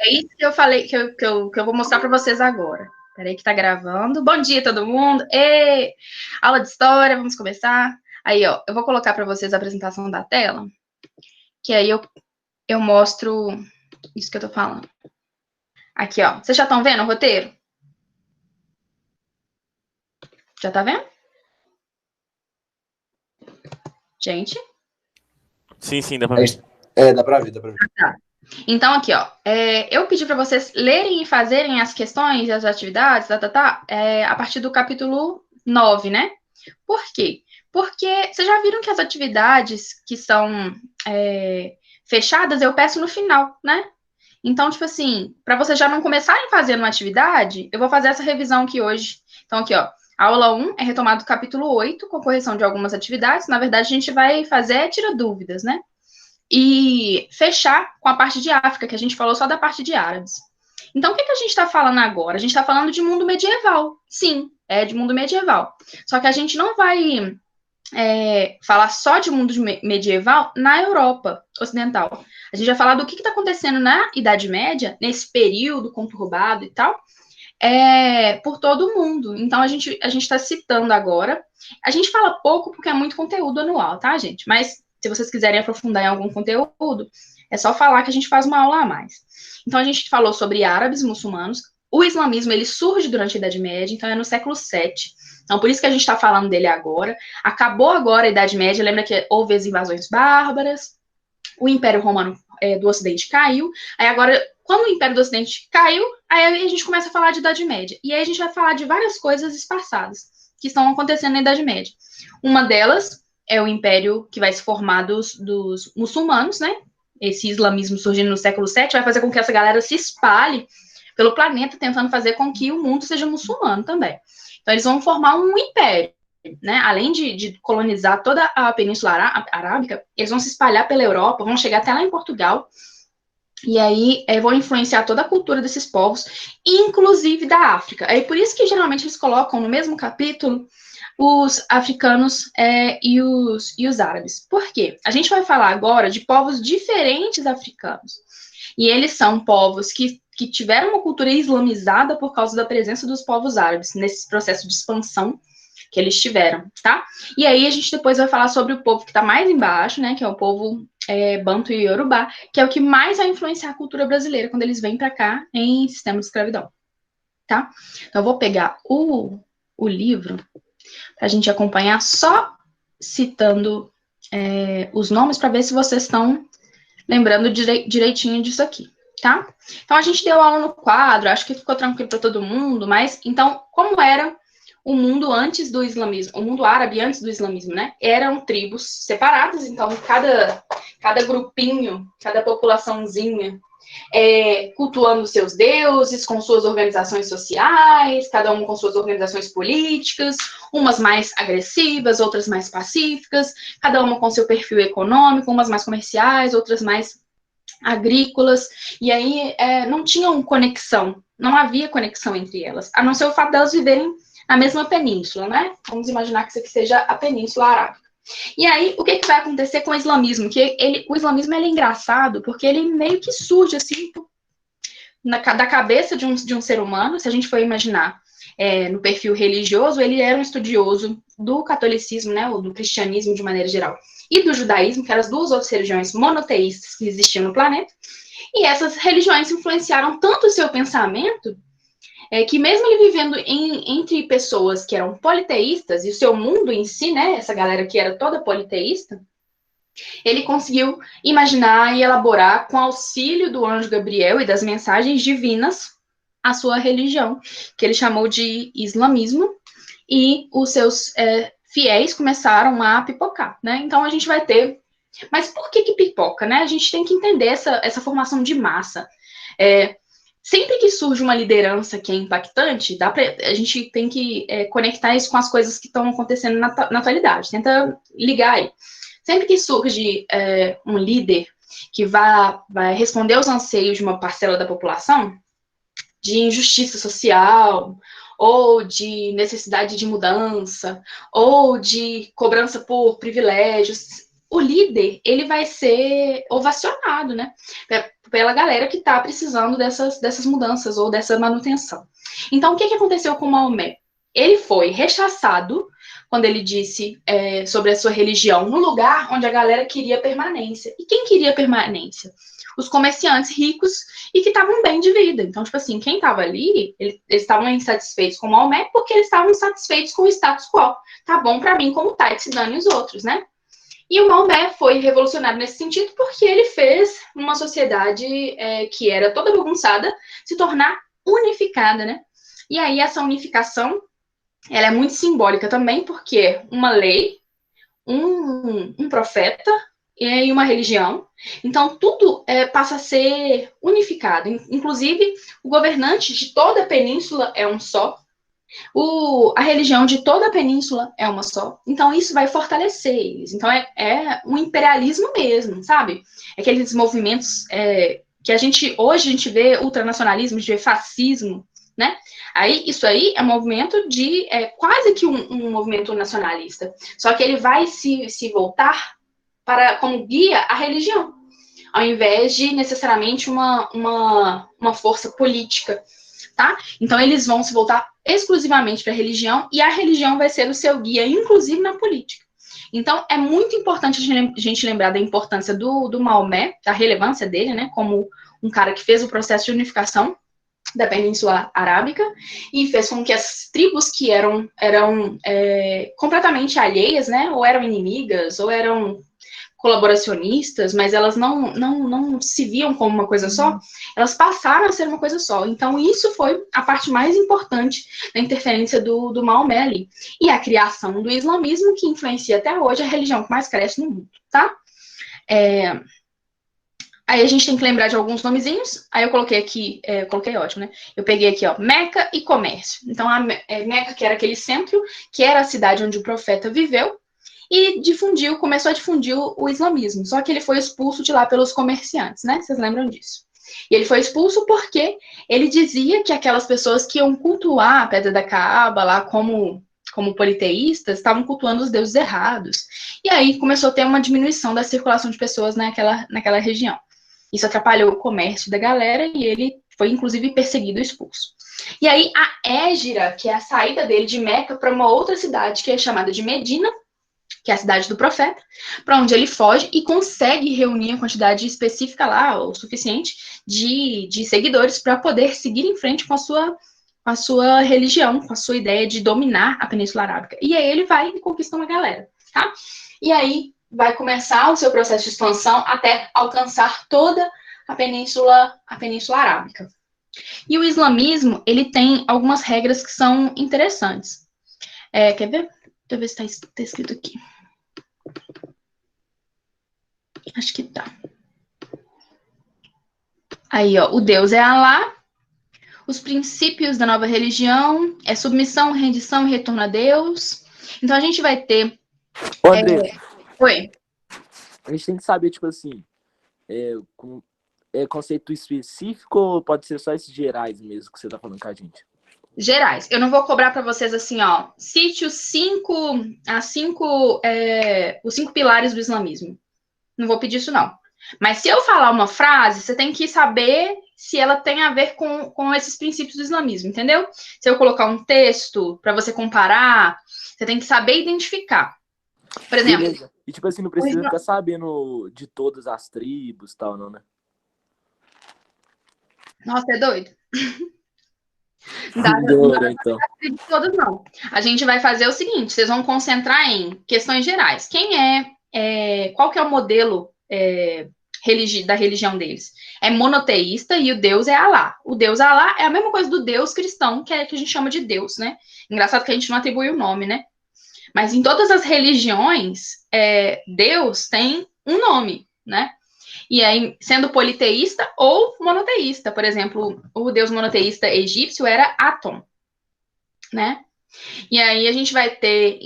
É isso que eu falei, que eu vou mostrar para vocês agora. Peraí que tá gravando. Bom dia, todo mundo. Aula de história, vamos começar. Aí, ó, eu vou colocar para vocês a apresentação da tela, que aí eu mostro isso que eu tô falando. Aqui, ó. Vocês já estão vendo o roteiro? Já tá vendo? Gente? Sim, dá pra ver. Dá pra ver. Tá. Então, aqui, ó, eu pedi para vocês lerem e fazerem as questões e as atividades, a partir do capítulo 9, né? Por quê? Porque vocês já viram que as atividades que são fechadas eu peço no final, né? Então, tipo assim, para vocês já não começarem fazendo uma atividade, eu vou fazer essa revisão aqui hoje. Então, aqui, ó, a aula 1 é retomada do capítulo 8, com correção de algumas atividades. Na verdade, a gente vai fazer tira dúvidas, né? E fechar com a parte de África, que a gente falou só da parte de árabes. Então, o que a gente está falando agora? A gente está falando de mundo medieval. Sim, é de mundo medieval. Só que a gente não vai falar só de mundo medieval na Europa Ocidental. A gente vai falar do que está acontecendo na Idade Média, nesse período conturbado e tal, por todo o mundo. Então, a gente está citando agora. A gente fala pouco porque é muito conteúdo anual, tá, gente? Mas se vocês quiserem aprofundar em algum conteúdo, é só falar que a gente faz uma aula a mais. Então, a gente falou sobre árabes muçulmanos. O islamismo, ele surge durante a Idade Média, então é no século VII. Então, por isso que a gente está falando dele agora. Acabou agora a Idade Média, lembra que houve as invasões bárbaras, o Império Romano do Ocidente caiu, aí agora, quando o Império do Ocidente caiu, aí a gente começa a falar de Idade Média. E aí a gente vai falar de várias coisas espaçadas que estão acontecendo na Idade Média. Uma delas é o império que vai se formar dos muçulmanos, né? Esse islamismo surgindo no século VII vai fazer com que essa galera se espalhe pelo planeta, tentando fazer com que o mundo seja muçulmano também. Então, eles vão formar um império, né? Além de colonizar toda a Península Arábica, eles vão se espalhar pela Europa, vão chegar até lá em Portugal, e aí vão influenciar toda a cultura desses povos, inclusive da África. É por isso que geralmente eles colocam no mesmo capítulo os africanos e os árabes. Por quê? A gente vai falar agora de povos diferentes africanos. E eles são povos que tiveram uma cultura islamizada por causa da presença dos povos árabes, nesse processo de expansão que eles tiveram, tá? E aí a gente depois vai falar sobre o povo que está mais embaixo, né, que é o povo Banto e Yorubá, que é o que mais vai influenciar a cultura brasileira quando eles vêm para cá em sistema de escravidão, tá? Então eu vou pegar o livro para a gente acompanhar só citando os nomes para ver se vocês estão lembrando direitinho disso aqui, tá? Então, a gente deu aula no quadro, acho que ficou tranquilo para todo mundo, mas, então, como era o mundo antes do islamismo, o mundo árabe antes do islamismo, né? Eram tribos separadas, então, cada grupinho, cada populaçãozinha cultuando seus deuses, com suas organizações sociais, cada um com suas organizações políticas, umas mais agressivas, outras mais pacíficas, cada uma com seu perfil econômico, umas mais comerciais, outras mais agrícolas, e aí não tinham conexão, não havia conexão entre elas, a não ser o fato delas viverem na mesma península, né? Vamos imaginar que isso aqui seja a Península Arábica. E aí, o que vai acontecer com o islamismo? O islamismo é engraçado, porque ele meio que surge assim, da cabeça de um ser humano, se a gente for imaginar no perfil religioso, ele era um estudioso do catolicismo, né, ou do cristianismo de maneira geral, e do judaísmo, que eram as duas outras religiões monoteístas que existiam no planeta, e essas religiões influenciaram tanto o seu pensamento que mesmo ele vivendo entre pessoas que eram politeístas, e o seu mundo em si, né, essa galera que era toda politeísta, ele conseguiu imaginar e elaborar, com auxílio do anjo Gabriel e das mensagens divinas, a sua religião, que ele chamou de islamismo, e os seus fiéis começaram a pipocar, né? Então a gente vai ter... Mas por que pipoca, né? A gente tem que entender essa formação de massa. Sempre que surge uma liderança que é impactante, a gente tem que conectar isso com as coisas que estão acontecendo na atualidade. Tenta ligar aí. Sempre que surge um líder que vai responder aos anseios de uma parcela da população, de injustiça social, ou de necessidade de mudança, ou de cobrança por privilégios, o líder, ele vai ser ovacionado, né? Pela galera que está precisando dessas mudanças ou dessa manutenção. Então, o que aconteceu com Maomé? Ele foi rechaçado quando ele disse sobre a sua religião no lugar onde a galera queria permanência. E quem queria permanência? Os comerciantes ricos e que estavam bem de vida. Então, tipo assim, quem estava ali, eles estavam insatisfeitos com Maomé porque eles estavam insatisfeitos com o status quo. Tá bom para mim como tá, e que se dane os outros, né? E o Maomé foi revolucionário nesse sentido porque ele fez uma sociedade que era toda bagunçada se tornar unificada, né? E aí essa unificação, ela é muito simbólica também, porque uma lei, um profeta e uma religião. Então, tudo passa a ser unificado. Inclusive, o governante de toda a península é um só. A religião de toda a península é uma só. Então, isso vai fortalecer eles. Então, é um imperialismo mesmo, sabe? Aqueles movimentos que hoje a gente vê ultranacionalismo, a gente vê fascismo, né? Isso aí é um movimento de quase que um movimento nacionalista. Só que ele vai se voltar como guia a religião, ao invés de necessariamente uma força política, tá? Então eles vão se voltar exclusivamente para a religião e a religião vai ser o seu guia, inclusive na política. Então é muito importante a gente lembrar da importância do Maomé, da relevância dele, né, como um cara que fez o processo de unificação da Península Arábica e fez com que as tribos que eram completamente alheias, né, ou eram inimigas, ou eram colaboracionistas, mas elas não se viam como uma coisa só, elas passaram a ser uma coisa só. Então, isso foi a parte mais importante da interferência do Maomé ali. E a criação do islamismo, que influencia até hoje a religião que mais cresce no mundo, tá? Aí a gente tem que lembrar de alguns nomezinhos. Aí eu coloquei aqui, coloquei ótimo, né? Eu peguei aqui, ó, Meca e comércio. Então, Meca, que era aquele centro, que era a cidade onde o profeta viveu, e começou a difundir o islamismo. Só que ele foi expulso de lá pelos comerciantes, né? Vocês lembram disso? E ele foi expulso porque ele dizia que aquelas pessoas que iam cultuar a Pedra da Caaba lá como politeístas estavam cultuando os deuses errados. E aí começou a ter uma diminuição da circulação de pessoas naquela região. Isso atrapalhou o comércio da galera e ele foi, inclusive, perseguido e expulso. E aí a Égira, que é a saída dele de Meca para uma outra cidade que é chamada de Medina, que é a cidade do profeta, para onde ele foge e consegue reunir a quantidade específica lá, o suficiente, de seguidores para poder seguir em frente com a sua religião, com a sua ideia de dominar a Península Arábica. E aí ele vai e conquista uma galera, tá? E aí vai começar o seu processo de expansão até alcançar toda a Península Arábica. E o islamismo, ele tem algumas regras que são interessantes. Quer ver? Deixa eu ver se está escrito aqui. Acho que tá. Aí, ó, o Deus é Alá. Os princípios da nova religião é submissão, rendição e retorno a Deus. Então, a gente vai ter... Ô, André, Oi. a gente tem que saber, tipo assim, conceito específico ou pode ser só esses gerais mesmo que você tá falando com a gente? Gerais. Eu não vou cobrar para vocês assim, ó, cite os cinco pilares do islamismo. Não vou pedir isso, não. Mas se eu falar uma frase, você tem que saber se ela tem a ver com esses princípios do islamismo, entendeu? Se eu colocar um texto para você comparar, você tem que saber identificar. Por exemplo... Beleza. E tipo assim, não precisa ficar sabendo de todas as tribos e tal, não, né? Nossa, é doido? Então. Todas não. A gente vai fazer o seguinte, vocês vão concentrar em questões gerais. Qual que é o modelo da religião deles? É monoteísta e o Deus é Alá. O Deus Alá é a mesma coisa do Deus cristão, que a gente chama de Deus, né? Engraçado que a gente não atribui o nome, né? Mas em todas as religiões, Deus tem um nome, né? E aí, sendo politeísta ou monoteísta. Por exemplo, o deus monoteísta egípcio era Atom, né? E aí a gente vai ter,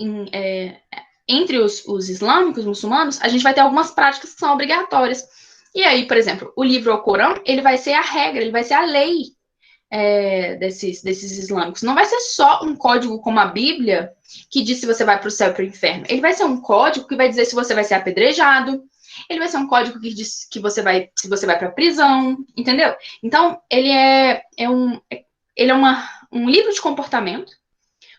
entre os islâmicos, muçulmanos, a gente vai ter algumas práticas que são obrigatórias. E aí, por exemplo, o livro Alcorão, ele vai ser a regra, ele vai ser a lei desses islâmicos. Não vai ser só um código como a Bíblia, que diz se você vai para o céu ou para o inferno. Ele vai ser um código que vai dizer se você vai ser apedrejado. Ele vai ser um código que diz que se você vai para a prisão, entendeu? Então, ele é um livro de comportamento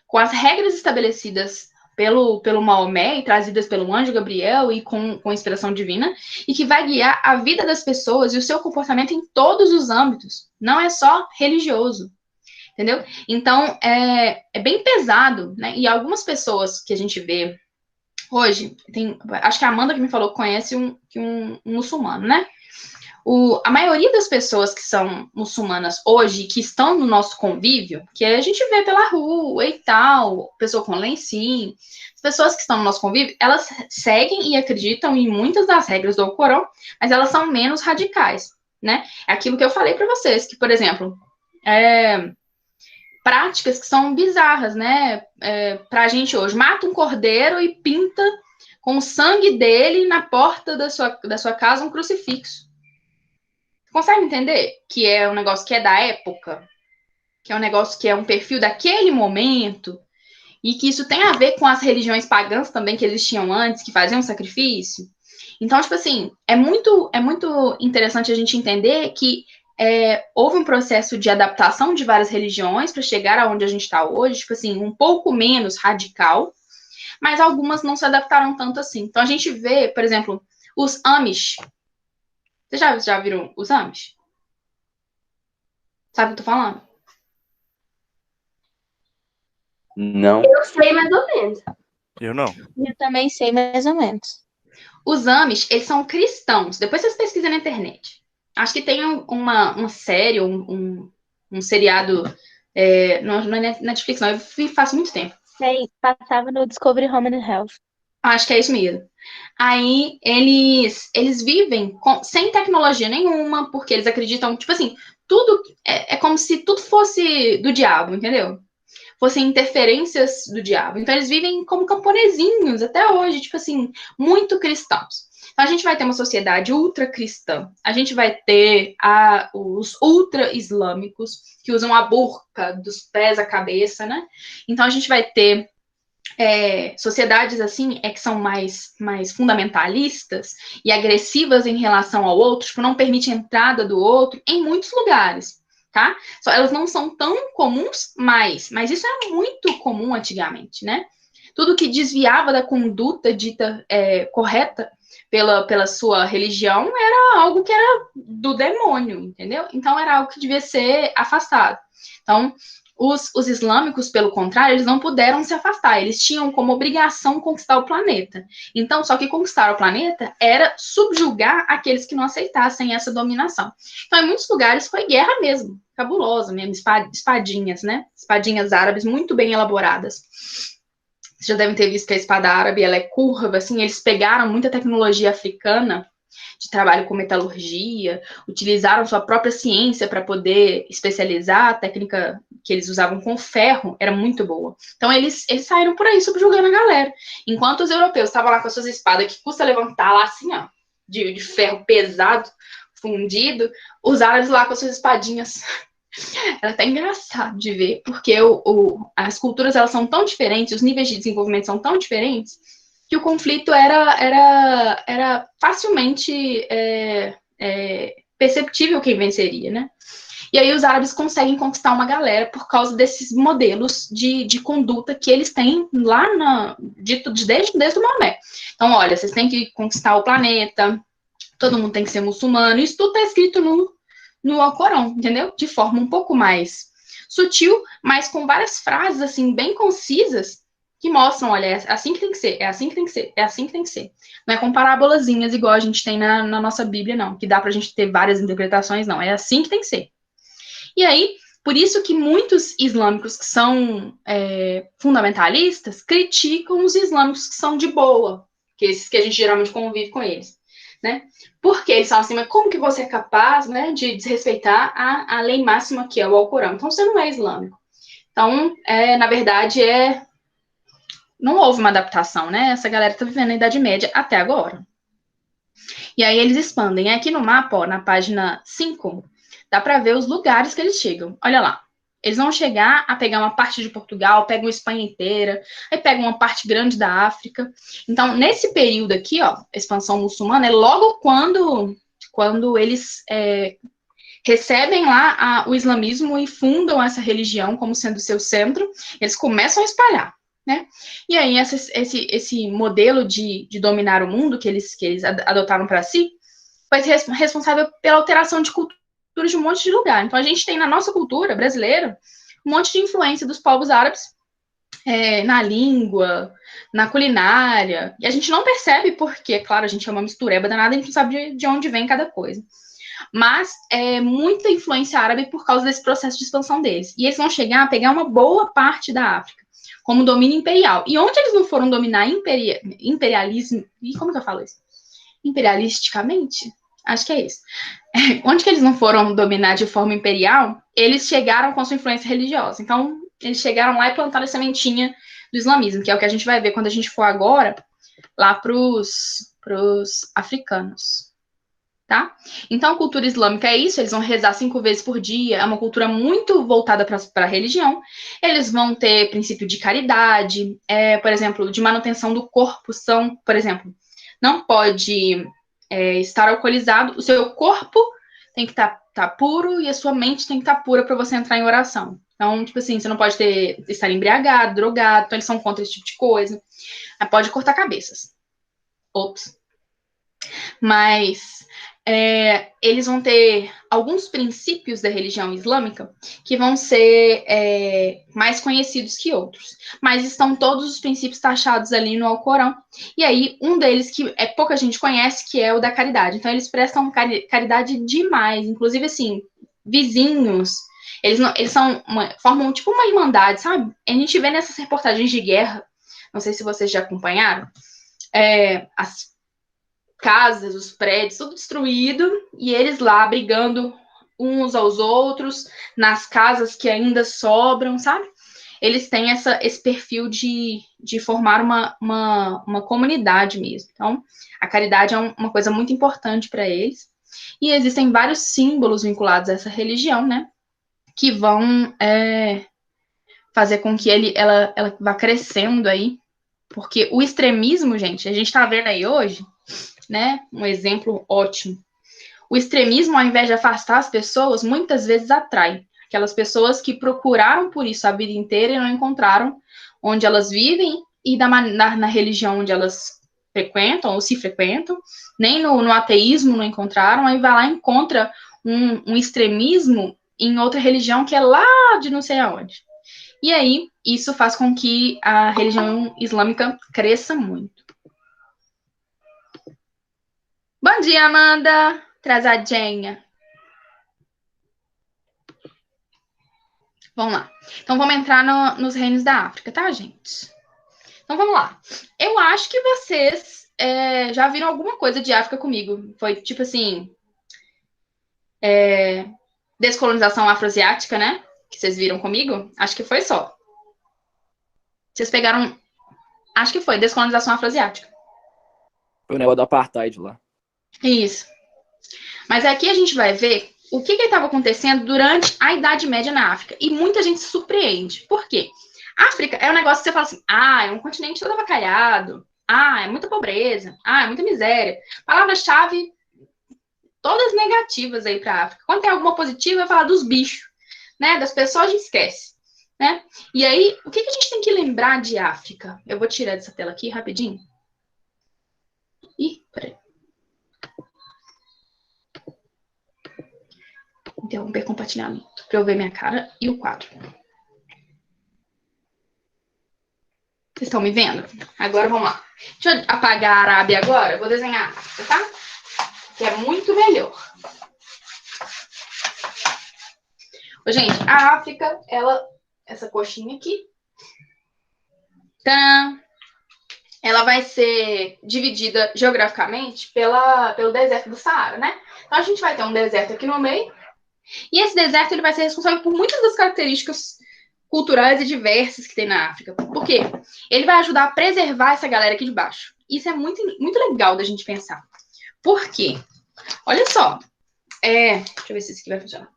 com as regras estabelecidas pelo Maomé e trazidas pelo anjo Gabriel e com inspiração divina, e que vai guiar a vida das pessoas e o seu comportamento em todos os âmbitos, não é só religioso, entendeu? Então, é bem pesado, né? E algumas pessoas que a gente vê hoje, acho que a Amanda que me falou que conhece um muçulmano, né? A maioria das pessoas que são muçulmanas hoje, que estão no nosso convívio, que a gente vê pela rua e tal, pessoa com lencinho, as pessoas que estão no nosso convívio, elas seguem e acreditam em muitas das regras do Alcorão, mas elas são menos radicais, né? É aquilo que eu falei para vocês, que, por exemplo, práticas que são bizarras, né? Pra gente hoje, mata um cordeiro e pinta com o sangue dele na porta da sua casa um crucifixo. Consegue entender que é um negócio que é da época? Que é um negócio que é um perfil daquele momento? E que isso tem a ver com as religiões pagãs também que existiam antes, que faziam sacrifício? Então, tipo assim, é muito interessante a gente entender que houve um processo de adaptação de várias religiões para chegar aonde a gente está hoje, tipo assim, um pouco menos radical, mas algumas não se adaptaram tanto assim. Então, a gente vê, por exemplo, os Amish. Vocês já viram os Amish? Sabe o que eu tô falando? Não. Eu sei mais ou menos. Eu não. Eu também sei mais ou menos. Os Amish, eles são cristãos. Depois vocês pesquisam na internet. Acho que tem uma série, um seriado, não é Netflix, não, eu vi faz muito tempo. Sei, passava no Discovery Home and Health. Acho que é isso mesmo. Aí eles vivem sem tecnologia nenhuma, porque eles acreditam, tipo assim, tudo é como se tudo fosse do diabo, entendeu? Fossem interferências do diabo. Então eles vivem como camponesinhos até hoje, tipo assim, muito cristãos. Então a gente vai ter uma sociedade ultra cristã. A gente vai ter os ultra islâmicos que usam a burca dos pés à cabeça, né? Então a gente vai ter sociedades assim que são mais fundamentalistas e agressivas em relação ao outro, tipo, não permite a entrada do outro em muitos lugares, tá? Só elas não são tão comuns mais, mas isso era muito comum antigamente, né? Tudo que desviava da conduta dita correta pela sua religião era algo que era do demônio, entendeu? Então era algo que devia ser afastado. Então, os islâmicos, pelo contrário, eles não puderam se afastar, eles tinham como obrigação conquistar o planeta. Então, só que conquistar o planeta era subjugar aqueles que não aceitassem essa dominação. Então, em muitos lugares foi guerra mesmo, cabulosa mesmo, espadinhas, né? Espadinhas árabes muito bem elaboradas. Vocês já devem ter visto que a espada árabe, ela é curva, assim, eles pegaram muita tecnologia africana de trabalho com metalurgia, utilizaram sua própria ciência para poder especializar. A técnica que eles usavam com ferro era muito boa. Então, eles saíram por aí subjugando a galera. Enquanto os europeus estavam lá com as suas espadas, que custa levantar lá assim, ó, de ferro pesado, fundido, os árabes lá com as suas espadinhas. Era até engraçado de ver, porque as culturas elas são tão diferentes, os níveis de desenvolvimento são tão diferentes, que o conflito era facilmente perceptível quem venceria, né? E aí os árabes conseguem conquistar uma galera por causa desses modelos de conduta que eles têm lá desde o Maomé. Então, olha, vocês têm que conquistar o planeta, todo mundo tem que ser muçulmano, isso tudo está escrito no Alcorão, entendeu? De forma um pouco mais sutil, mas com várias frases, assim, bem concisas, que mostram, olha, é assim que tem que ser, é assim que tem que ser, é assim que tem que ser. Não é com parábolazinhas igual a gente tem na nossa Bíblia, não, que dá pra gente ter várias interpretações, não. É assim que tem que ser. E aí, por isso que muitos islâmicos que são fundamentalistas criticam os islâmicos que são de boa, que esses que a gente geralmente convive com eles, né? Porque eles falam assim, mas como que você é capaz, né, de desrespeitar a lei máxima que é o Alcorão? Então, você não é islâmico. Então, na verdade, não houve uma adaptação, né? Essa galera está vivendo na Idade Média até agora. E aí eles expandem. Aqui no mapa, ó, na página 5, dá para ver os lugares que eles chegam. Olha lá. Eles vão chegar a pegar uma parte de Portugal, pegam a Espanha inteira, aí pegam uma parte grande da África. Então, nesse período aqui, ó, expansão muçulmana, é logo quando eles recebem lá o islamismo e fundam essa religião como sendo seu centro, eles começam a espalhar, né? E aí, esse modelo de dominar o mundo que eles adotaram para si, foi responsável pela alteração de cultura de um monte de lugar. Então, a gente tem na nossa cultura brasileira um monte de influência dos povos árabes na língua, na culinária, e a gente não percebe porque, claro, a gente é uma mistureba danada, a gente não sabe de onde vem cada coisa. Mas é muita influência árabe por causa desse processo de expansão deles. E eles vão chegar a pegar uma boa parte da África como domínio imperial. E onde eles não foram dominar imperialismo... E como que eu falo isso? Imperialisticamente? Acho que é isso. Onde que eles não foram dominar de forma imperial, eles chegaram com sua influência religiosa. Então, eles chegaram lá e plantaram a sementinha do islamismo, que é o que a gente vai ver quando a gente for agora lá para os africanos. Tá? Então, a cultura islâmica é isso, eles vão rezar 5 vezes por dia, é uma cultura muito voltada para a religião, eles vão ter princípio de caridade, por exemplo, de manutenção do corpo, por exemplo, não pode estar alcoolizado, o seu corpo tem que estar puro e a sua mente tem que estar pura para você entrar em oração. Então, tipo assim, você não pode estar embriagado, drogado, então eles são contra esse tipo de coisa. Pode cortar cabeças. Ops. Mas eles vão ter alguns princípios da religião islâmica que vão ser mais conhecidos que outros. Mas estão todos os princípios taxados ali no Alcorão. E aí, um deles que pouca gente conhece, que é o da caridade. Então, eles prestam caridade demais. Inclusive, assim, vizinhos, eles formam tipo uma irmandade, sabe? A gente vê nessas reportagens de guerra, não sei se vocês já acompanharam, as casas, os prédios, tudo destruído, e eles lá brigando uns aos outros, nas casas que ainda sobram, sabe? Eles têm esse perfil de formar uma comunidade mesmo. Então, a caridade é uma coisa muito importante para eles. E existem vários símbolos vinculados a essa religião, né? Que vão fazer com que ela vá crescendo aí. Porque o extremismo, gente, a gente está vendo aí hoje, né? Um exemplo ótimo. O extremismo, ao invés de afastar as pessoas, muitas vezes atrai. Aquelas pessoas que procuraram por isso a vida inteira e não encontraram onde elas vivem e na religião onde elas frequentam ou se frequentam, nem no ateísmo não encontraram, aí vai lá e encontra um extremismo em outra religião que é lá de não sei aonde. E aí, isso faz com que a religião islâmica cresça muito. Bom dia, Amanda! Atrasadinha. Vamos lá. Então, vamos entrar nos reinos da África, tá, gente? Então, vamos lá. Eu acho que vocês já viram alguma coisa de África comigo. Foi, tipo assim, descolonização afroasiática, né? Que vocês viram comigo. Acho que foi só. Vocês pegaram... Acho que foi descolonização afroasiática. Foi o negócio do apartheid lá. Isso. Mas aqui a gente vai ver o que estava acontecendo durante a Idade Média na África. E muita gente se surpreende. Por quê? África é um negócio que você fala assim, é um continente todo avacalhado. É muita pobreza. É muita miséria. Palavra-chave todas negativas aí para a África. Quando tem alguma positiva, vai falar dos bichos, né? Das pessoas a gente esquece, né? E aí, o que a gente tem que lembrar de África? Eu vou tirar dessa tela aqui rapidinho. Ih, peraí. Interromper compartilhamento para eu ver minha cara e o quadro. Vocês estão me vendo? Agora vamos lá. Deixa eu apagar a Arábia agora. Eu vou desenhar a África, tá? Que é muito melhor. Gente, a África, essa coxinha aqui, ela vai ser dividida geograficamente pelo deserto do Saara, né? Então, a gente vai ter um deserto aqui no meio, e esse deserto ele vai ser responsável por muitas das características culturais e diversas que tem na África. Por quê? Ele vai ajudar a preservar essa galera aqui de baixo. Isso é muito, muito legal da gente pensar. Por quê? Olha só. Deixa eu ver se isso aqui vai funcionar.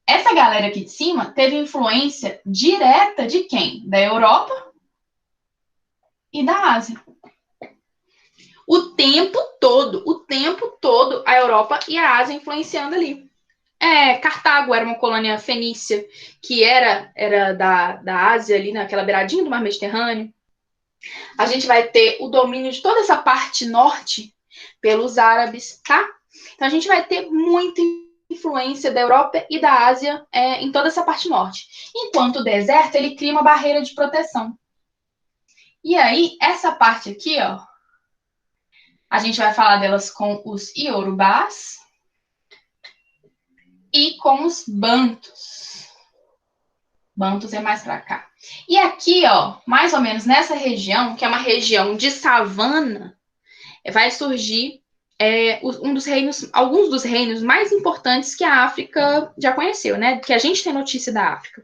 Essa galera aqui de cima teve influência direta de quem? Da Europa e da Ásia. O tempo todo, a Europa e a Ásia influenciando ali. Cartago era uma colônia fenícia que era da Ásia, ali naquela beiradinha do Mar Mediterrâneo. A gente vai ter o domínio de toda essa parte norte pelos árabes, tá? Então, a gente vai ter muita influência da Europa e da Ásia em toda essa parte norte. Enquanto o deserto, ele cria uma barreira de proteção. E aí, essa parte aqui, ó, a gente vai falar delas com os iorubás e com os bantus. Bantus é mais para cá. E aqui, ó, mais ou menos nessa região, que é uma região de savana, vai surgir alguns dos reinos mais importantes que a África já conheceu, né? Que a gente tem notícia da África.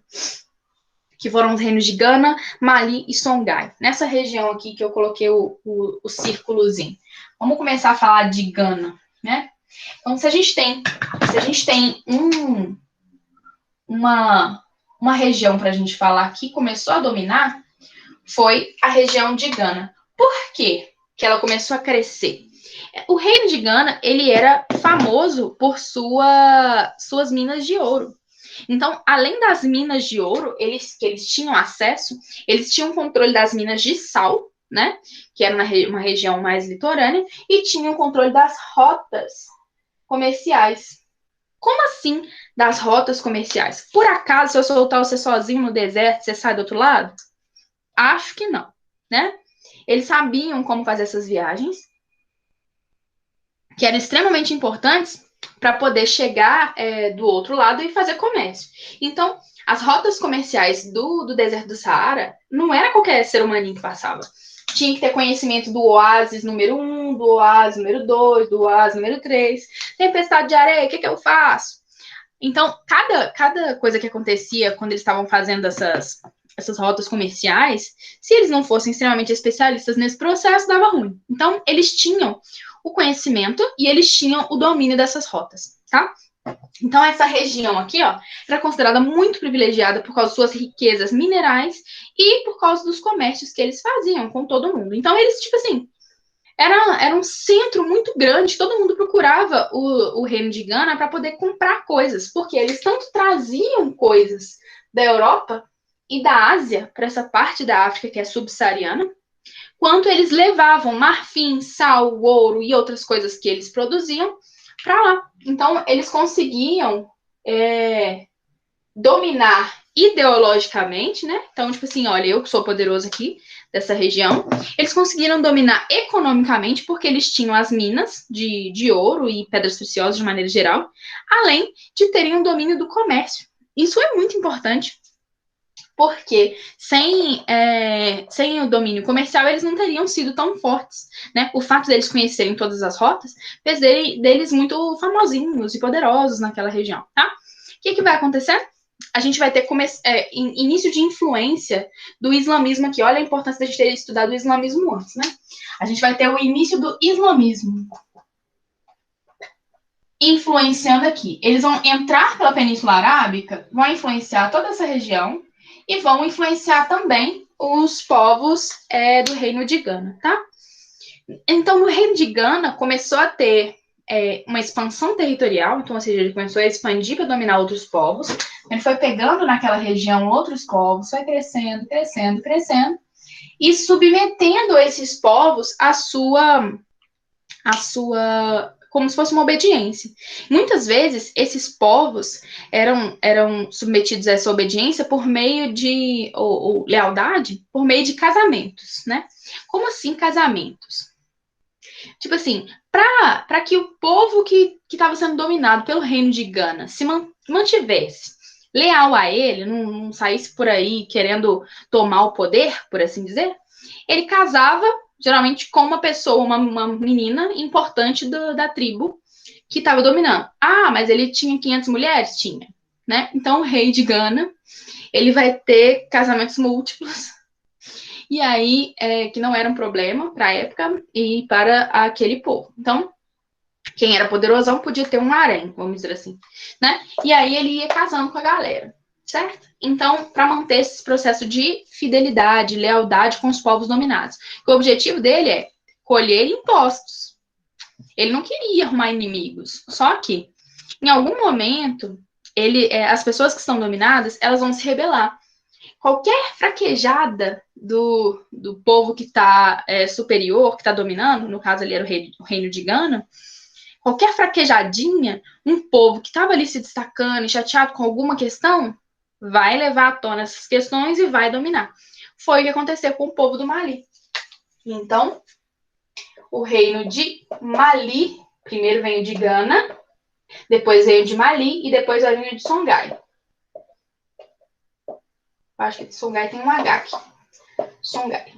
Que foram os reinos de Gana, Mali e Songhai. Nessa região aqui que eu coloquei o círculozinho. Vamos começar a falar de Gana, né? Então, se a gente tem uma região para a gente falar que começou a dominar, foi a região de Gana. Por quê que ela começou a crescer? O reino de Gana, ele era famoso por suas minas de ouro. Então, além das minas de ouro, que eles tinham acesso, eles tinham controle das minas de sal, né? Que era uma região mais litorânea, e tinham controle das rotas comerciais. Como assim das rotas comerciais? Por acaso, se eu soltar você sozinho no deserto, você sai do outro lado? Acho que não, né? Eles sabiam como fazer essas viagens, que eram extremamente importantes para poder chegar do outro lado e fazer comércio. Então, as rotas comerciais do deserto do Saara não era qualquer ser humaninho que passava. Tinha que ter conhecimento do oásis número 1, do oásis número 2, do oásis número 3. Tempestade de areia, o que eu faço? Então, cada coisa que acontecia quando eles estavam fazendo essas rotas comerciais, se eles não fossem extremamente especialistas nesse processo, dava ruim. Então, eles tinham o conhecimento e eles tinham o domínio dessas rotas, tá? Então, essa região aqui, ó, era considerada muito privilegiada por causa de suas riquezas minerais e por causa dos comércios que eles faziam com todo mundo. Então, eles, tipo assim, era um centro muito grande, todo mundo procurava o reino de Gana para poder comprar coisas, porque eles tanto traziam coisas da Europa e da Ásia para essa parte da África que é subsaariana, quanto eles levavam marfim, sal, ouro e outras coisas que eles produziam para lá. Então, eles conseguiam dominar ideologicamente, né? Então, tipo assim, olha, eu que sou poderoso aqui dessa região, eles conseguiram dominar economicamente porque eles tinham as minas de ouro e pedras preciosas de maneira geral, além de terem um domínio do comércio. Isso é muito importante, porque sem o domínio comercial, eles não teriam sido tão fortes, né? O fato deles conhecerem todas as rotas fez deles muito famosinhos e poderosos naquela região, tá? O que vai acontecer? A gente vai ter início de influência do islamismo aqui. Olha a importância da gente ter estudado o islamismo antes, né? A gente vai ter o início do islamismo influenciando aqui. Eles vão entrar pela Península Arábica, vão influenciar toda essa região e vão influenciar também os povos do reino de Gana, tá? Então, no reino de Gana começou a ter uma expansão territorial, então, ou seja, ele começou a expandir para dominar outros povos, ele foi pegando naquela região outros povos, foi crescendo, crescendo, crescendo, e submetendo esses povos à sua como se fosse uma obediência. Muitas vezes, esses povos eram submetidos a essa obediência por meio de, ou lealdade, por meio de casamentos, né? Como assim casamentos? Tipo assim, para que o povo que estava sendo dominado pelo reino de Gana se mantivesse leal a ele, não saísse por aí querendo tomar o poder, por assim dizer, ele casava geralmente com uma pessoa, uma menina importante da tribo que estava dominando. Ah, mas ele tinha 500 mulheres? Tinha, né? Então, o rei de Gana, ele vai ter casamentos múltiplos, e aí, que não era um problema para a época e para aquele povo. Então, o Quem era poderosão podia ter um harém, vamos dizer assim, né? E aí ele ia casando com a galera, certo? Então, para manter esse processo de fidelidade, lealdade com os povos dominados. O objetivo dele é colher impostos. Ele não queria arrumar inimigos. Só que, em algum momento, as pessoas que estão dominadas, elas vão se rebelar. Qualquer fraquejada do povo que está superior, que está dominando, no caso ali era o reino de Gana, qualquer fraquejadinha, um povo que estava ali se destacando e chateado com alguma questão, vai levar à tona essas questões e vai dominar. Foi o que aconteceu com o povo do Mali. Então, o reino de Mali, primeiro veio de Gana, depois veio de Mali e depois veio o reino de Songhai. Acho que Songhai tem um H aqui. Songhai.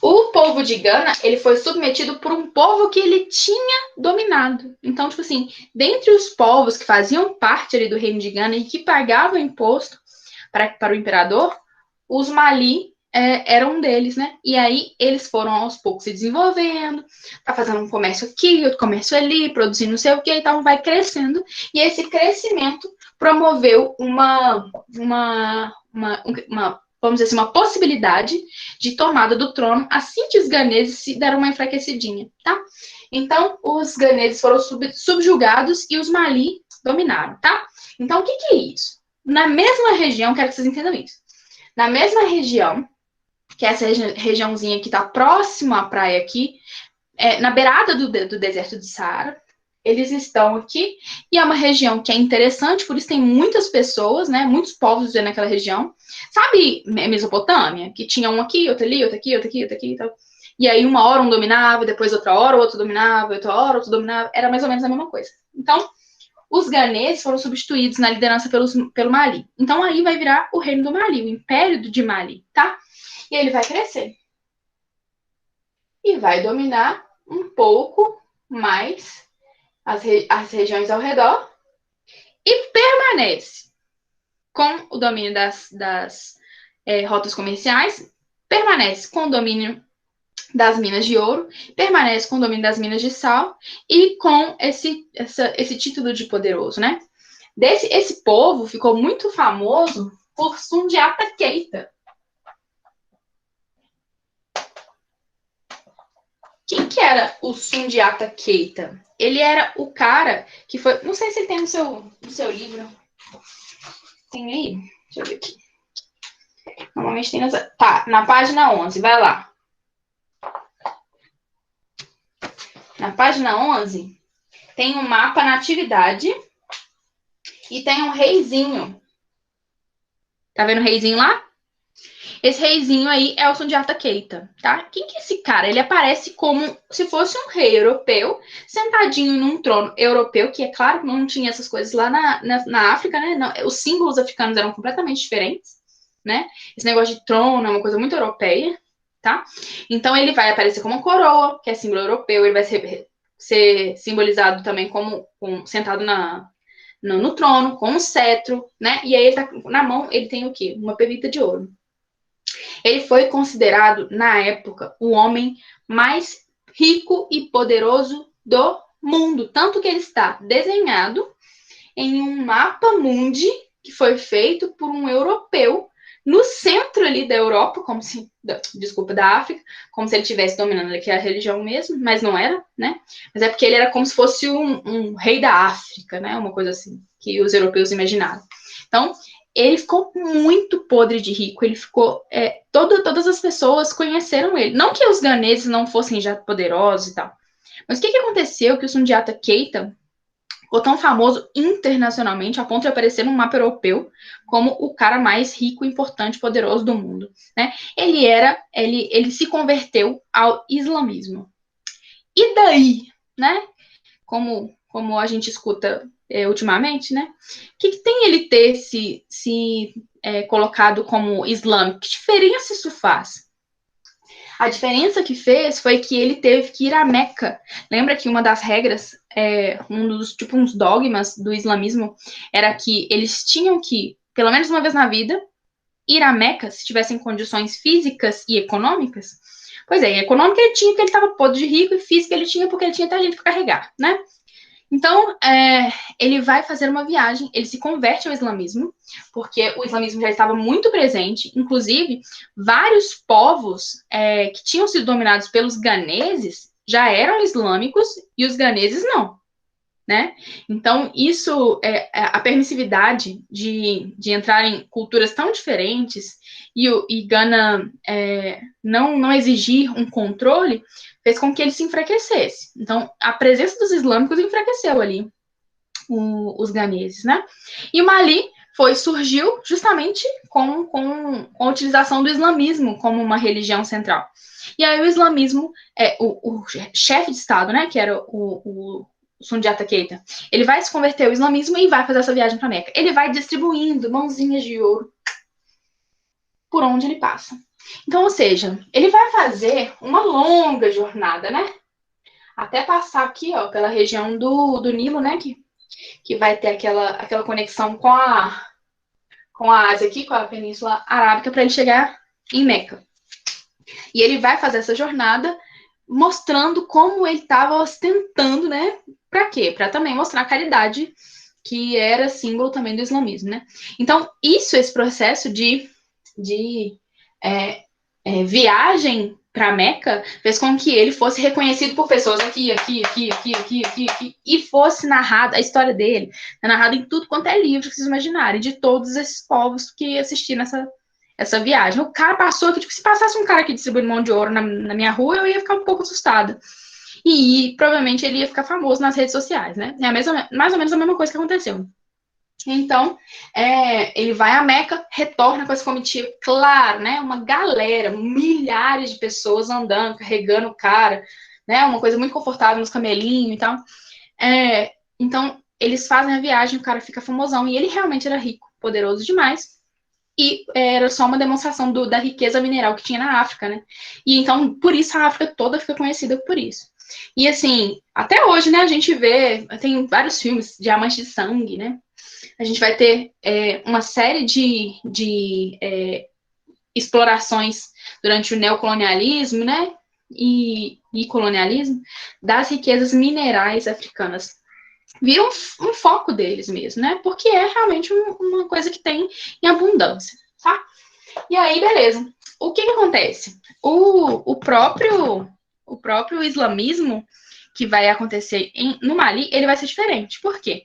O povo de Gana, ele foi submetido por um povo que ele tinha dominado. Então, tipo assim, dentre os povos que faziam parte ali do reino de Gana e que pagavam imposto para o imperador, os Mali eram um deles, né? E aí eles foram aos poucos se desenvolvendo, tá fazendo um comércio aqui, outro comércio ali, produzindo não sei o que, então vai crescendo. E esse crescimento promoveu vamos dizer assim, uma possibilidade de tomada do trono assim que os ganeses se deram uma enfraquecidinha, tá? Então, os ganeses foram subjugados e os Mali dominaram, tá? Então, o que é isso? Na mesma região, quero que vocês entendam isso, na mesma região, que é essa regiãozinha que está próxima à praia aqui, na beirada do deserto de Saara, eles estão aqui, e é uma região que é interessante, por isso tem muitas pessoas, né, muitos povos vivendo naquela região. Sabe Mesopotâmia? Que tinha um aqui, outro ali, outro aqui, outro aqui, outro aqui, então. E aí uma hora um dominava, depois outra hora o outro dominava, outra hora outro dominava, era mais ou menos a mesma coisa. Então, os ganeses foram substituídos na liderança pelo Mali. Então aí vai virar o reino do Mali, o império de Mali, tá? E ele vai crescer. E vai dominar um pouco mais as regiões ao redor e permanece com o domínio das rotas comerciais, permanece com o domínio das minas de ouro, permanece com o domínio das minas de sal e com esse título de poderoso, né? Esse povo ficou muito famoso por Sundiata Keita. Quem que era o Sundiata Keita? Ele era o cara que foi... Não sei se ele tem no seu livro. Tem aí? Deixa eu ver aqui. Normalmente tem nessa... Tá, na página 11, vai lá. Na página 11, tem um mapa na atividade e tem um reizinho. Tá vendo o reizinho lá? Esse reizinho aí é o Sundiata Keita, tá? Quem que é esse cara? Ele aparece como se fosse um rei europeu, sentadinho num trono europeu, que é claro que não tinha essas coisas lá na África, né? Não, os símbolos africanos eram completamente diferentes, né? Esse negócio de trono é uma coisa muito europeia, tá? Então ele vai aparecer como uma coroa, que é símbolo europeu, ele vai ser simbolizado também como sentado no trono, com um cetro, né? E aí ele tá, na mão ele tem o quê? Uma pevita de ouro. Ele foi considerado, na época, o homem mais rico e poderoso do mundo. Tanto que ele está desenhado em um mapa mundi que foi feito por um europeu no centro ali da Europa, da África, como se ele estivesse dominando aqui a religião mesmo, mas não era, né? Mas é porque ele era como se fosse um rei da África, né? Uma coisa assim, que os europeus imaginaram. Então, ele ficou muito podre de rico, ele ficou... todas as pessoas conheceram ele. Não que os ganeses não fossem já poderosos e tal, mas o que aconteceu que o Sundiata Keita ficou tão famoso internacionalmente a ponto de aparecer num mapa europeu como o cara mais rico, importante, poderoso do mundo, né? Ele se converteu ao islamismo. E daí, né? Como a gente escuta ultimamente, né? O que tem ele ter se colocado como islâmico? Que diferença isso faz? A diferença que fez foi que ele teve que ir a Meca. Lembra que uma das regras, uns dogmas do islamismo, era que eles tinham que, pelo menos uma vez na vida, ir a Meca, se tivessem condições físicas e econômicas, Pois é, econômica ele tinha porque ele estava podre de rico, e física ele tinha porque ele tinha até gente para carregar, né? Então, ele vai fazer uma viagem, ele se converte ao islamismo, porque o islamismo já estava muito presente, inclusive, vários povos que tinham sido dominados pelos ganeses já eram islâmicos e os ganeses não, né? Então, isso, a permissividade de entrar em culturas tão diferentes e Gana não exigir um controle, fez com que ele se enfraquecesse. Então, a presença dos islâmicos enfraqueceu ali os ganeses, né? E o Mali surgiu justamente com a utilização do islamismo como uma religião central. E aí o islamismo, o chefe de Estado, né, que era o Sundiata Keita, ele vai se converter ao islamismo e vai fazer essa viagem para Meca. Ele vai distribuindo mãozinhas de ouro por onde ele passa. Então, ou seja, ele vai fazer uma longa jornada, né? Até passar aqui, ó, pela região do Nilo, né? Que vai ter aquela conexão com a Ásia aqui, com a Península Arábica, para ele chegar em Meca. E ele vai fazer essa jornada mostrando como ele estava ostentando, né? Para quê? Para também mostrar a caridade, que era símbolo também do islamismo, né? Então, esse processo de viagem para Meca fez com que ele fosse reconhecido por pessoas aqui, e fosse narrada a história dele, narrada em tudo quanto é livro que vocês imaginarem, de todos esses povos que assistiram essa viagem. O cara passou aqui, tipo, se passasse um cara aqui distribuindo mão de ouro na minha rua, eu ia ficar um pouco assustada. E provavelmente ele ia ficar famoso nas redes sociais, né? É mais ou menos a mesma coisa que aconteceu. Então, ele vai a Meca, retorna com essa comitiva, claro, né? Uma galera, milhares de pessoas andando, carregando o cara, né? Uma coisa muito confortável nos camelinhos e tal. Então, eles fazem a viagem, o cara fica famosão, e ele realmente era rico, poderoso demais. E era só uma demonstração da riqueza mineral que tinha na África, né? E então, por isso, a África toda fica conhecida por isso. E assim, até hoje, né, a gente vê, tem vários filmes, Diamante de Sangue, né? A gente vai ter uma série de explorações durante o neocolonialismo, né? E colonialismo das riquezas minerais africanas. Vira um foco deles mesmo, né? Porque é realmente uma coisa que tem em abundância, tá? E aí, beleza. O que acontece? O próprio islamismo que vai acontecer no Mali, ele vai ser diferente. Por quê?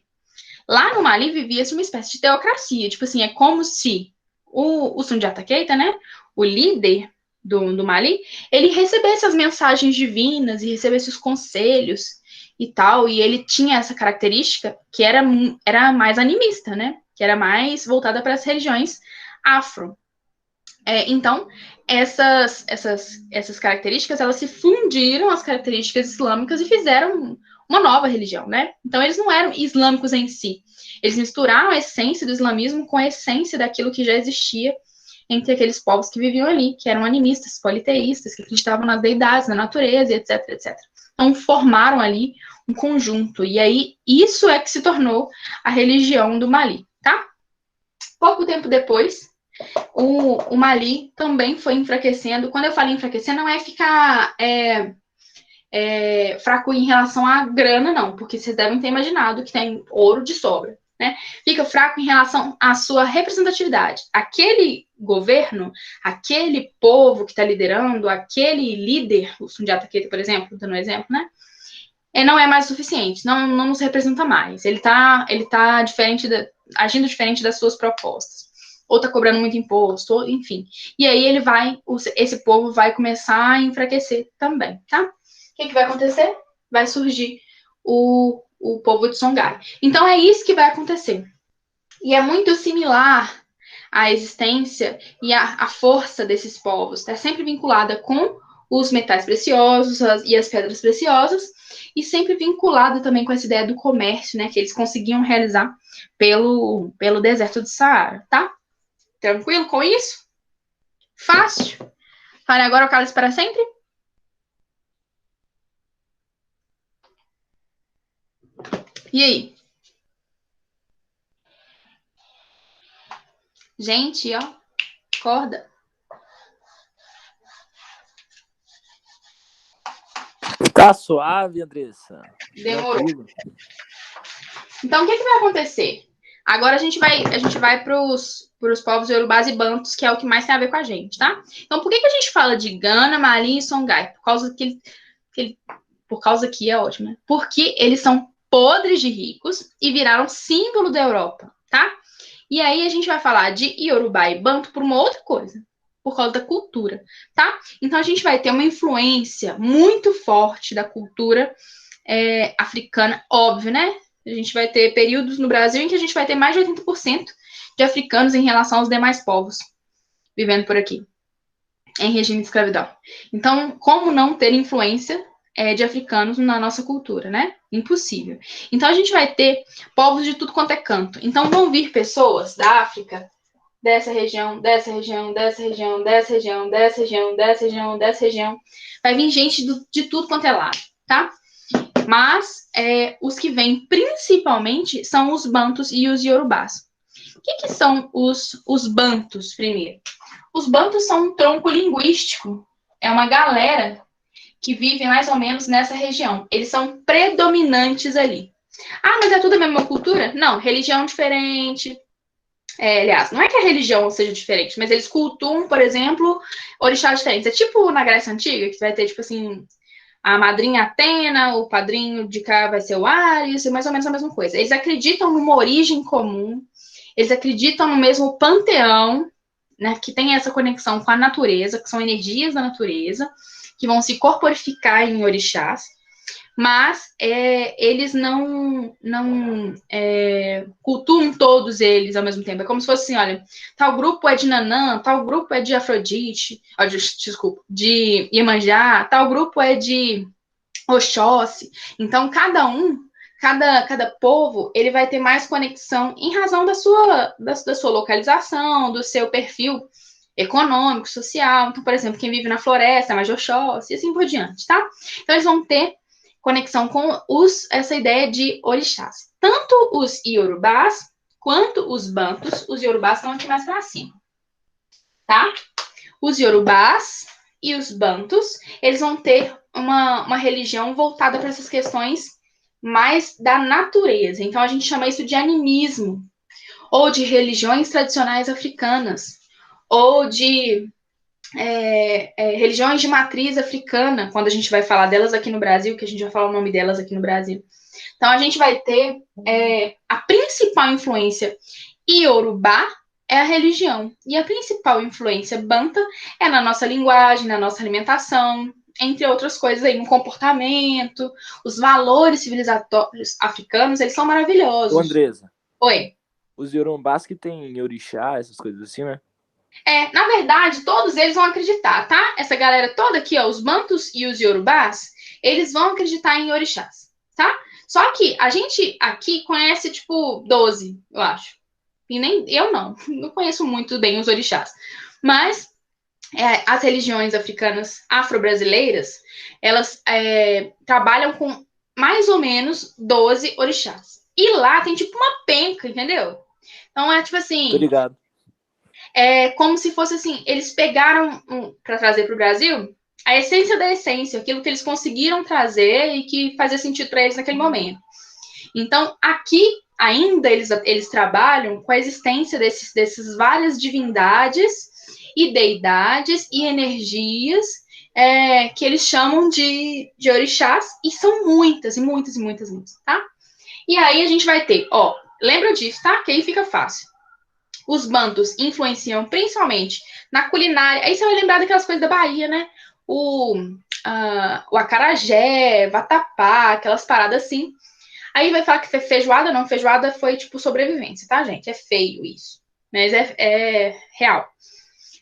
Lá no Mali vivia-se uma espécie de teocracia. Tipo assim, é como se o Sundiata Keita, né? O líder do Mali, ele recebesse as mensagens divinas e recebesse os conselhos e tal. E ele tinha essa característica que era mais animista, né? Que era mais voltada para as religiões afro. Então, essas características, elas se fundiram às características islâmicas e fizeram uma nova religião, né? Então, eles não eram islâmicos em si. Eles misturaram a essência do islamismo com a essência daquilo que já existia entre aqueles povos que viviam ali, que eram animistas, politeístas, que acreditavam nas deidades, na natureza, etc, etc. Então, formaram ali um conjunto. E aí, isso é que se tornou a religião do Mali, tá? Pouco tempo depois, o Mali também foi enfraquecendo. Quando eu falo enfraquecer, não é ficar fraco em relação à grana, não, porque vocês devem ter imaginado que tem ouro de sobra, né? Fica fraco em relação à sua representatividade. Aquele governo, aquele povo que está liderando, aquele líder, o Sundiata Keita, por exemplo, dando um exemplo, né? Não é mais suficiente, não nos representa mais. Ele tá agindo diferente das suas propostas. Ou tá cobrando muito imposto, ou, enfim. E aí esse povo vai começar a enfraquecer também, tá? O que vai acontecer? Vai surgir o povo de Songhai. Então é isso que vai acontecer. E é muito similar à existência e à força desses povos. Está sempre vinculada com os metais preciosos e as pedras preciosas, e sempre vinculada também com essa ideia do comércio, né, que eles conseguiam realizar pelo deserto do Saara, tá? Tranquilo com isso? Fácil? Fale agora o cálice para sempre? E aí? Gente, ó, acorda. Tá suave, Andressa? Demorou. Tranquilo. Então, o que vai acontecer? Agora a gente vai para os povos iorubás e bantus, que é o que mais tem a ver com a gente, tá? Então, por que a gente fala de Gana, Mali e Songhai? Por causa que é ótimo, né? Porque eles são podres de ricos e viraram símbolo da Europa, tá? E aí a gente vai falar de Iorubá e Banto por uma outra coisa, por causa da cultura, tá? Então a gente vai ter uma influência muito forte da cultura africana, óbvio, né? A gente vai ter períodos no Brasil em que a gente vai ter mais de 80% de africanos em relação aos demais povos vivendo por aqui, em regime de escravidão. Então, como não ter influência de africanos na nossa cultura, né? Impossível. Então, a gente vai ter povos de tudo quanto é canto. Então, vão vir pessoas da África, dessa região, dessa região, dessa região, dessa região, dessa região, dessa região, dessa região. Vai vir gente de tudo quanto é lado, tá? Mas os que vêm principalmente são os bantus e os iorubás. O que são os bantus, primeiro? Os bantus são um tronco linguístico. É uma galera que vive mais ou menos nessa região. Eles são predominantes ali. Ah, mas é tudo a mesma cultura? Não, religião diferente. Aliás, não é que a religião seja diferente, mas eles cultuam, por exemplo, orixás diferentes. É tipo na Grécia Antiga, que vai ter, tipo assim, a madrinha Atena, o padrinho de cá vai ser o Ares, é mais ou menos a mesma coisa. Eles acreditam numa origem comum, eles acreditam no mesmo panteão, né, que tem essa conexão com a natureza, que são energias da natureza, que vão se corporificar em orixás, mas eles não cultuam todos eles ao mesmo tempo. É como se fosse assim, olha, tal grupo é de Nanã, tal grupo é de Afrodite, de Iemanjá, tal grupo é de Oxóssi. Então, cada povo, ele vai ter mais conexão em razão da sua localização, do seu perfil econômico, social. Então, por exemplo, quem vive na floresta é mais de Oxóssi, e assim por diante, tá? Então, eles vão ter conexão com essa ideia de orixás. Tanto os iorubás quanto os bantus, os iorubás estão aqui mais para cima, tá? Os iorubás e os bantus, eles vão ter uma religião voltada para essas questões mais da natureza. Então, a gente chama isso de animismo, ou de religiões tradicionais africanas, ou de religiões de matriz africana, quando a gente vai falar delas aqui no Brasil, que a gente vai falar o nome delas aqui no Brasil. Então, a gente vai ter a principal influência iorubá é a religião, e a principal influência banta é na nossa linguagem, na nossa alimentação, entre outras coisas aí, no comportamento, os valores civilizatórios africanos, eles são maravilhosos. Ô, Andressa. Oi. Os iorubás que tem orixá, essas coisas assim, né? Na verdade, todos eles vão acreditar, tá? Essa galera toda aqui, ó, os bantus e os iorubás, eles vão acreditar em orixás, tá? Só que a gente aqui conhece, tipo, 12, eu acho. E nem eu não conheço muito bem os orixás. Mas as religiões africanas afro-brasileiras, elas trabalham com mais ou menos 12 orixás. E lá tem, tipo, uma penca, entendeu? Então, é tipo assim... Tô ligado. É como se fosse assim, eles pegaram para trazer para o Brasil a essência da essência, aquilo que eles conseguiram trazer e que fazia sentido para eles naquele momento. Então, aqui ainda eles trabalham com a existência desses várias divindades e deidades e energias que eles chamam de orixás, e são muitas, e muitas, e muitas, muitas, tá? E aí a gente vai ter, ó, lembra disso, tá? Que aí fica fácil. Os bantus influenciam principalmente na culinária. Aí você vai lembrar daquelas coisas da Bahia, né? O acarajé, vatapá, aquelas paradas assim. Aí vai falar que feijoada não. Feijoada foi, tipo, sobrevivência, tá, gente? É feio isso. Mas é real.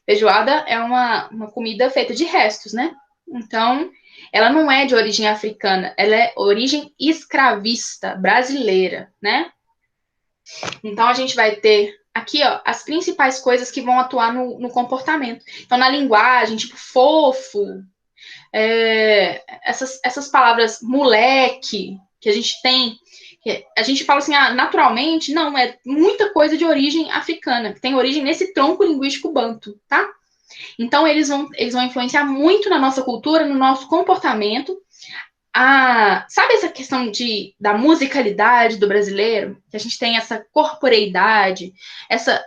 Feijoada é uma comida feita de restos, né? Então, ela não é de origem africana. Ela é origem escravista, brasileira, né? Então, a gente vai ter aqui, ó, as principais coisas que vão atuar no comportamento. Então, na linguagem, tipo, fofo, essas palavras moleque, que a gente tem, a gente fala assim, naturalmente, não, é muita coisa de origem africana, que tem origem nesse tronco linguístico banto, tá? Então, eles vão influenciar muito na nossa cultura, no nosso comportamento, Sabe essa questão da musicalidade do brasileiro? Que a gente tem essa corporeidade,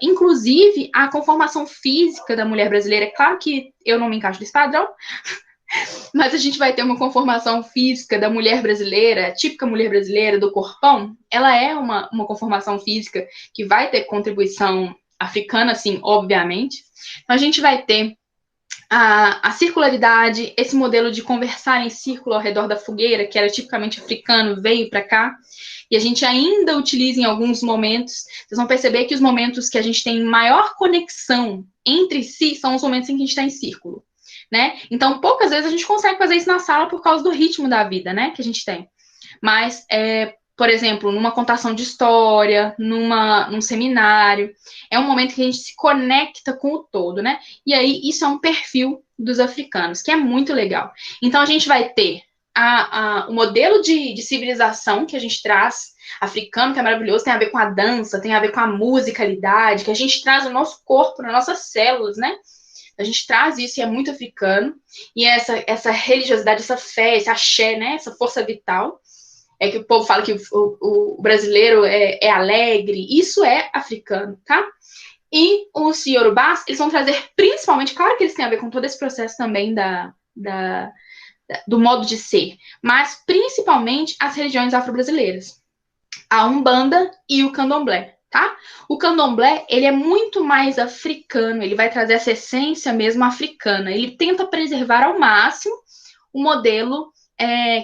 inclusive a conformação física da mulher brasileira. É claro que eu não me encaixo nesse padrão, mas a gente vai ter uma conformação física da mulher brasileira, típica mulher brasileira, do corpão. Ela é uma conformação física que vai ter contribuição africana, sim, obviamente. Então, a gente vai ter a circularidade, esse modelo de conversar em círculo ao redor da fogueira, que era tipicamente africano, veio para cá, e a gente ainda utiliza em alguns momentos. Vocês vão perceber que os momentos que a gente tem maior conexão entre si são os momentos em que a gente está em círculo, né? Então, poucas vezes a gente consegue fazer isso na sala por causa do ritmo da vida, né, que a gente tem. Mas, por exemplo, numa contação de história, num seminário, é um momento que a gente se conecta com o todo, né? E aí, isso é um perfil dos africanos, que é muito legal. Então, a gente vai ter o modelo de civilização que a gente traz, africano, que é maravilhoso, tem a ver com a dança, tem a ver com a musicalidade, que a gente traz no nosso corpo, nas nossas células, né? A gente traz isso e é muito africano. E essa religiosidade, essa fé, esse axé, né? Essa força vital. É que o povo fala que o brasileiro é alegre. Isso é africano, tá? E os iorubás, eles vão trazer principalmente, claro que eles têm a ver com todo esse processo também do modo de ser, mas principalmente as religiões afro-brasileiras. A Umbanda e o Candomblé, tá? O Candomblé, ele é muito mais africano, ele vai trazer essa essência mesmo africana. Ele tenta preservar ao máximo o modelo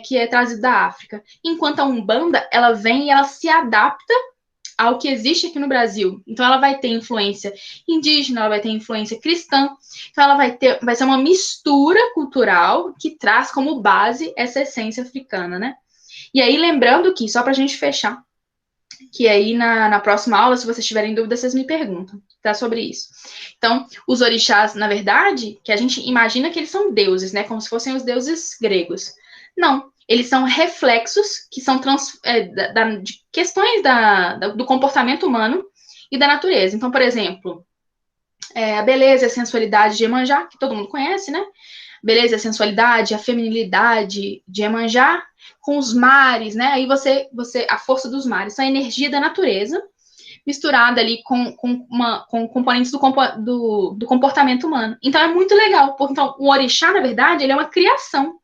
que é trazido da África. Enquanto a Umbanda, ela vem e ela se adapta ao que existe aqui no Brasil. Então, ela vai ter influência indígena, ela vai ter influência cristã. Então, ela vai ser uma mistura cultural que traz como base essa essência africana, né? E aí, lembrando que, só para a gente fechar, que aí na próxima aula, se vocês tiverem dúvida, vocês me perguntam, tá? Sobre isso. Então, os orixás, na verdade, que a gente imagina que eles são deuses, né? Como se fossem os deuses gregos. Não, eles são reflexos que são de questões do comportamento humano e da natureza. Então, por exemplo, a beleza e a sensualidade de Iemanjá, que todo mundo conhece, né? Beleza, a sensualidade, a feminilidade de Iemanjá, com os mares, né? Aí a força dos mares, a energia da natureza, misturada ali com componentes do comportamento humano. Então é muito legal, porque então, o orixá, na verdade, ele é uma criação.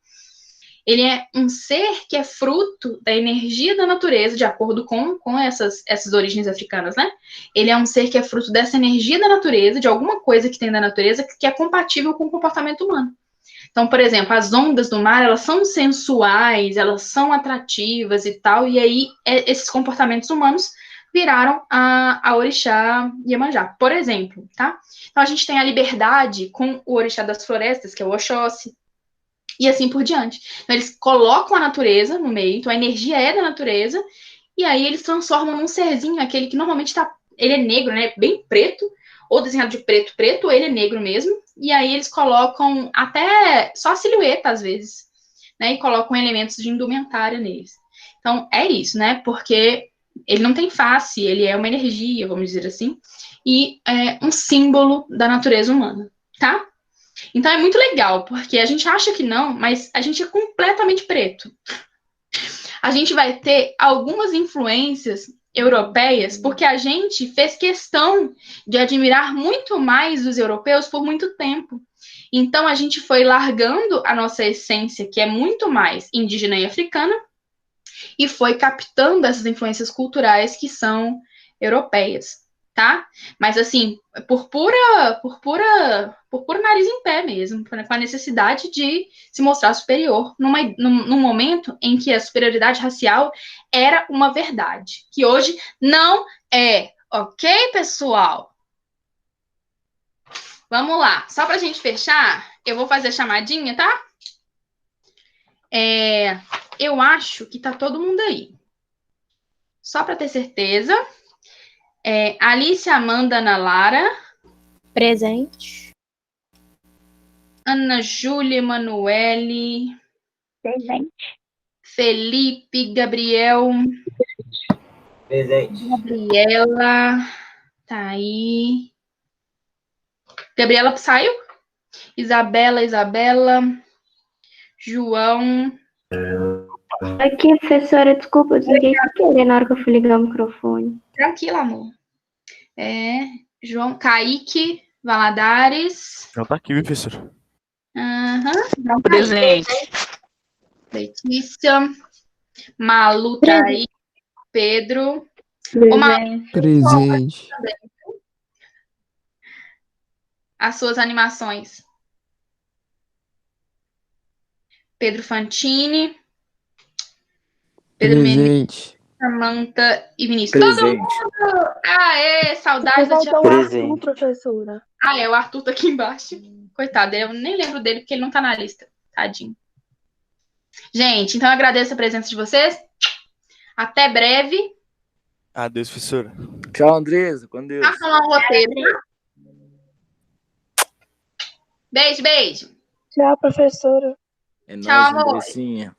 Ele é um ser que é fruto da energia da natureza, de acordo com essas origens africanas, né? Ele é um ser que é fruto dessa energia da natureza, de alguma coisa que tem da natureza, que é compatível com o comportamento humano. Então, por exemplo, as ondas do mar, elas são sensuais, elas são atrativas e tal, e aí esses comportamentos humanos viraram a orixá Iemanjá, por exemplo, tá? Então, a gente tem a liberdade com o orixá das florestas, que é o Oxóssi, e assim por diante. Então, eles colocam a natureza no meio, então a energia é da natureza, e aí eles transformam num serzinho, aquele que normalmente ele é negro, né? Bem preto, ou desenhado de preto, ou ele é negro mesmo, e aí eles colocam até só a silhueta, às vezes, né? E colocam elementos de indumentária neles. Então, é isso, né? Porque ele não tem face, ele é uma energia, vamos dizer assim, e é um símbolo da natureza humana, tá? Então é muito legal, porque a gente acha que não, mas a gente é completamente preto. A gente vai ter algumas influências europeias, porque a gente fez questão de admirar muito mais os europeus por muito tempo. Então a gente foi largando a nossa essência, que é muito mais indígena e africana, e foi captando essas influências culturais que são europeias, tá? Mas assim, por puro nariz em pé mesmo, com a necessidade de se mostrar superior num momento em que a superioridade racial era uma verdade, que hoje não é, ok, pessoal? Vamos lá, só pra gente fechar, eu vou fazer a chamadinha, tá? Eu acho que tá todo mundo aí. Só para ter certeza. Alice, Amanda, Ana Lara. Presente. Ana Júlia, Emanuele. Presente. Felipe, Gabriel. Presente. Gabriela. Tá aí. Gabriela saiu? Isabela. João. Aqui, professora, desculpa, eu desliguei sem querer na hora que eu fui ligar o microfone. Tranquilo, amor. João Kaique Valadares. Já tá aqui, viu, professor? João Kaique. Presente. Letícia. Malu tá aí. Pedro. Ô, Malu, Presente. as suas animações. Pedro Fantini. Pedro Menezes, Presente. Samanta e Vinícius. Todo Presente. mundo! Aê, saudades da tia. Faltou o Presente. Arthur, professora. O Arthur tá aqui embaixo. Coitado, eu nem lembro dele porque ele não tá na lista. Tadinho. Gente, então eu agradeço a presença de vocês. Até breve. Adeus, professora. Tchau, Andresa. Com Deus. Façam lá o roteiro. Beijo, beijo. Tchau, professora. É Tchau, nóis, amor. Andressinha.